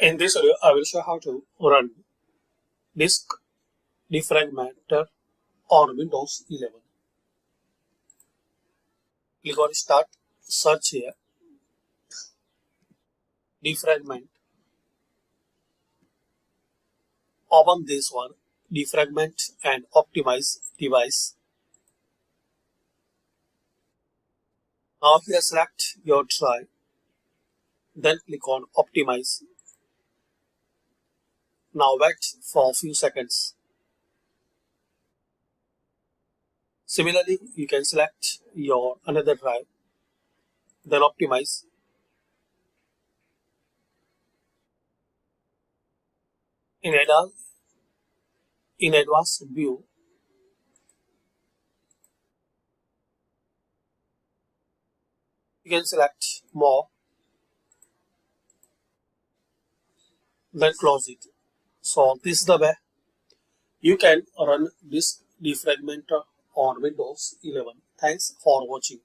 In this video, I will show how to run disk defragmenter on Windows 11. Click on Start, search here, defragment. Open this one, defragment and optimize device. Now here select your drive, then click on optimize. Now wait for a few seconds. Similarly, you can select your another drive, then optimize. In advanced view, you can select more, then close it. So this is the way you can run disk defragmenter on Windows 11. Thanks for watching.